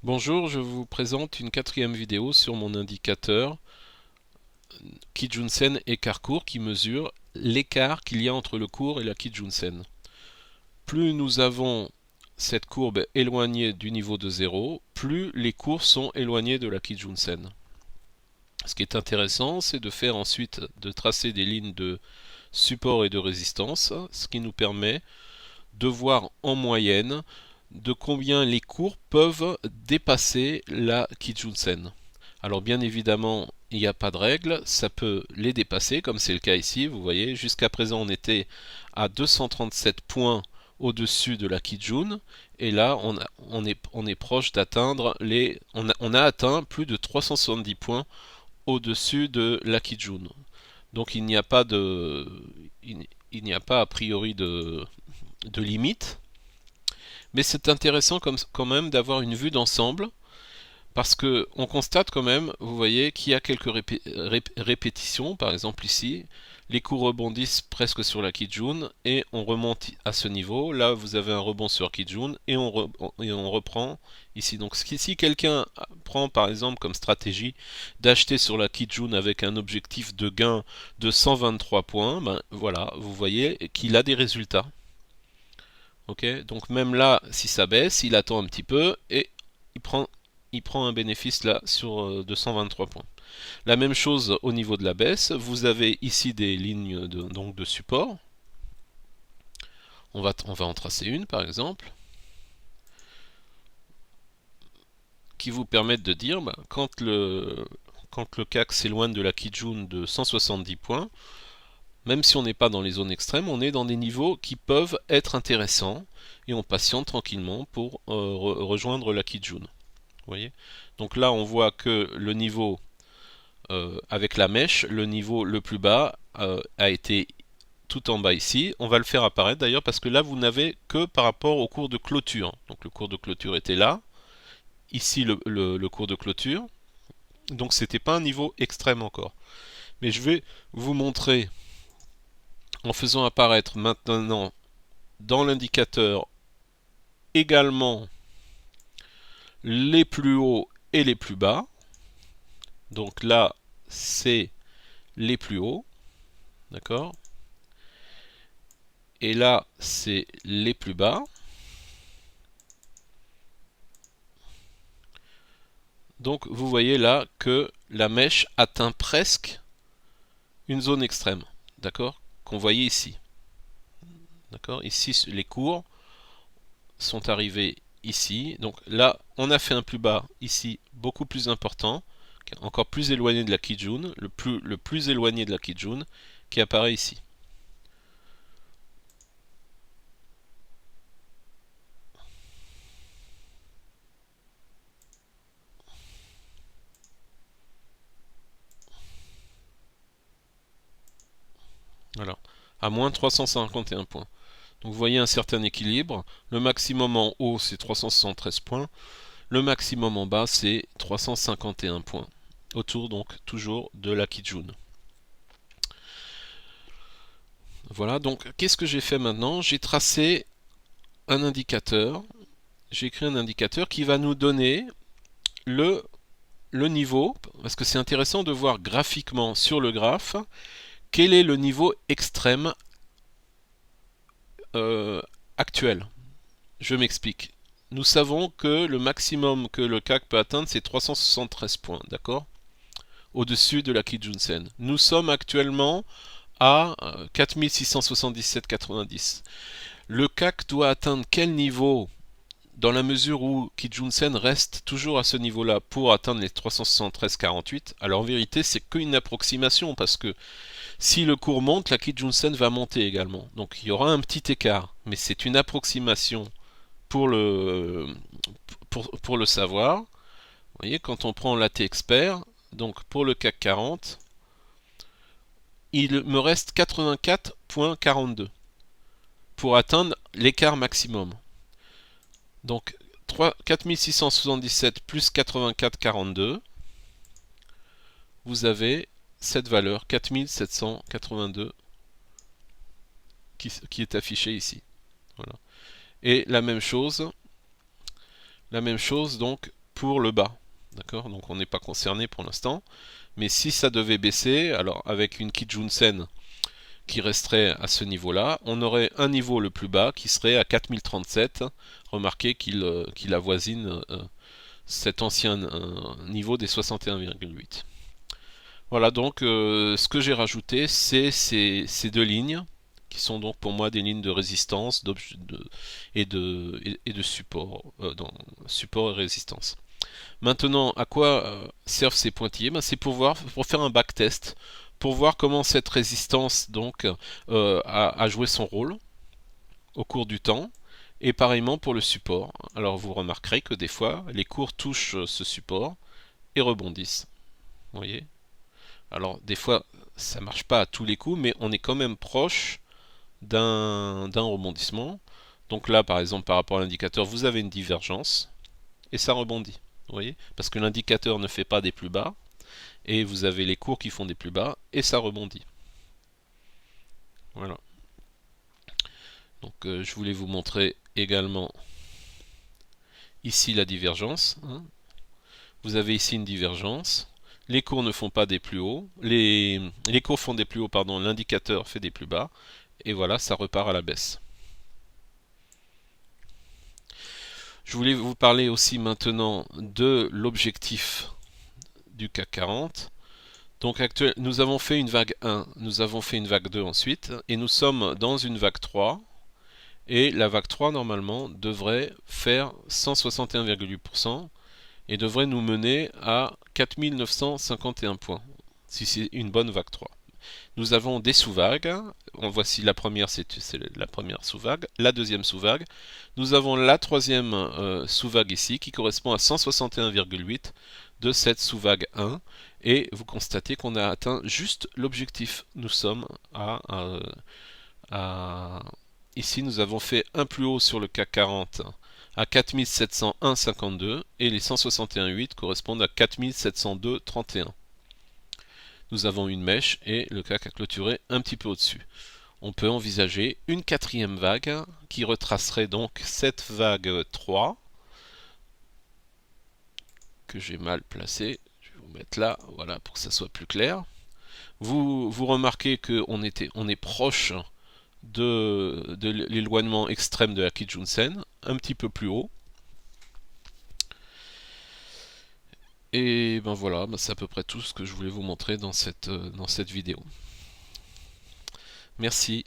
Bonjour, je vous présente une quatrième vidéo sur mon indicateur Kijun-sen écart court qui mesure l'écart qu'il y a entre le cours et la Kijun-sen. Plus nous avons cette courbe éloignée du niveau de 0, plus les cours sont éloignés de la Kijun-sen. Ce qui est intéressant, c'est de faire ensuite de tracer des lignes de support et de résistance, ce qui nous permet de voir en moyenne de combien les cours peuvent dépasser la Kijun-sen. Alors bien évidemment, il n'y a pas de règle, ça peut les dépasser, comme c'est le cas ici, vous voyez, jusqu'à présent on était à 237 points au-dessus de la Kijun, et là on est proche d'atteindre on a atteint plus de 370 points au-dessus de la Kijun. Donc il n'y a pas il n'y a pas a priori de limite, mais c'est intéressant quand même d'avoir une vue d'ensemble parce que on constate quand même, vous voyez, qu'il y a quelques répétitions, par exemple ici, les cours rebondissent presque sur la Kijun et on remonte à ce niveau. Là, vous avez un rebond sur Kijun et on reprend ici. Donc si quelqu'un prend par exemple comme stratégie d'acheter sur la Kijun avec un objectif de gain de 123 points, ben voilà, vous voyez qu'il a des résultats. Ok, donc même là, si ça baisse, il attend un petit peu et il prend, il prend un bénéfice là sur 223 points. La même chose au niveau de la baisse, vous avez ici des lignes donc de support. On va en tracer une par exemple, qui vous permettent de dire quand le CAC s'éloigne de la Kijun de 170 points, même si on n'est pas dans les zones extrêmes, on est dans des niveaux qui peuvent être intéressants et on patiente tranquillement pour rejoindre la Kijun. Voyez. Donc là, on voit que le niveau avec la mèche, le niveau le plus bas a été tout en bas ici. On va le faire apparaître d'ailleurs parce que là, vous n'avez que par rapport au cours de clôture. Donc le cours de clôture était là. Ici, le cours de clôture. Donc c'était pas un niveau extrême encore. Mais je vais vous montrer en faisant apparaître maintenant dans l'indicateur également les plus hauts et les plus bas. Donc là, c'est les plus hauts, d'accord? Et là, c'est les plus bas. Donc vous voyez là que la mèche atteint presque une zone extrême, d'accord? Qu'on voyait ici. D'accord? Ici, les cours sont arrivés ici. Donc là, on a fait un plus bas ici, beaucoup plus important, encore plus éloigné de la Kijun, le plus éloigné de la Kijun, qui apparaît ici. Voilà. À moins 351 points. Donc vous voyez un certain équilibre. Le maximum en haut, c'est 373 points. Le maximum en bas, c'est 351 points. Autour, donc, toujours de la Kijun. Voilà, donc, qu'est-ce que j'ai fait maintenant? J'ai tracé un indicateur. J'ai écrit un indicateur qui va nous donner le, le niveau, parce que c'est intéressant de voir graphiquement sur le graphe quel est le niveau extrême euh, actuel. Je m'explique. Nous savons que le maximum que le CAC peut atteindre, c'est 373 points, d'accord? Au-dessus de la Kijun-sen. Nous sommes actuellement à 4677,90. Le CAC doit atteindre quel niveau dans la mesure où Kijun-sen reste toujours à ce niveau-là pour atteindre les 373,48? Alors en vérité, c'est qu'une approximation parce que si le cours monte, la Kijun-sen va monter également. Donc il y aura un petit écart, mais c'est une approximation pour pour le savoir. Vous voyez, quand on prend l'AT expert, donc pour le CAC 40, il me reste 84,42 pour atteindre l'écart maximum. Donc 4677 plus 84,42, vous avez cette valeur 4782 qui est affichée ici. Voilà. Et la même chose donc pour le bas. D'accord? Donc on n'est pas concerné pour l'instant. Mais si ça devait baisser, alors avec une Kijun-sen qui resterait à ce niveau-là, on aurait un niveau le plus bas qui serait à 4037. Remarquez qu'il avoisine cet ancien niveau des 61,8. Voilà, donc ce que j'ai rajouté, c'est ces deux lignes, qui sont donc pour moi des lignes de résistance et de support, support et résistance. Maintenant, à quoi servent ces pointillés? Ben, c'est pour faire un backtest, pour voir comment cette résistance donc a joué son rôle au cours du temps, et pareillement pour le support. Alors vous remarquerez que des fois, les cours touchent ce support et rebondissent. Vous voyez? Alors des fois, ça marche pas à tous les coups, mais on est quand même proche d'un rebondissement. Donc là, par exemple, par rapport à l'indicateur, vous avez une divergence et ça rebondit. Vous voyez? Parce que l'indicateur ne fait pas des plus bas et vous avez les cours qui font des plus bas et ça rebondit. Voilà. Donc je voulais vous montrer également ici la divergence. Vous avez ici une divergence. Les cours ne font pas des plus hauts. Les cours font des plus hauts, pardon, l'indicateur fait des plus bas. Et voilà, ça repart à la baisse. Je voulais vous parler aussi maintenant de l'objectif du CAC 40. Donc nous avons fait une vague 1, nous avons fait une vague 2 ensuite, et nous sommes dans une vague 3. Et la vague 3, normalement, devrait faire 161,8% et devrait nous mener à 4951 points, si c'est une bonne vague 3. Nous avons des sous-vagues. Voici la première, c'est la première sous-vague. La deuxième sous-vague. Nous avons la troisième sous-vague ici qui correspond à 161,8 de cette sous-vague 1. Et vous constatez qu'on a atteint juste l'objectif. Nous sommes ici, nous avons fait un plus haut sur le CAC 40 à 4701,52 et les 161,8 correspondent à 4702,31. Nous avons une mèche et le CAC a clôturé un petit peu au-dessus. On peut envisager une quatrième vague qui retracerait donc cette vague 3 que j'ai mal placée. Je vais vous mettre là, voilà, pour que ça soit plus clair. Vous remarquez qu'on est proche de l'éloignement extrême de la Kijun-sen, un petit peu plus haut. Et ben voilà, c'est à peu près tout ce que je voulais vous montrer dans cette vidéo. Merci.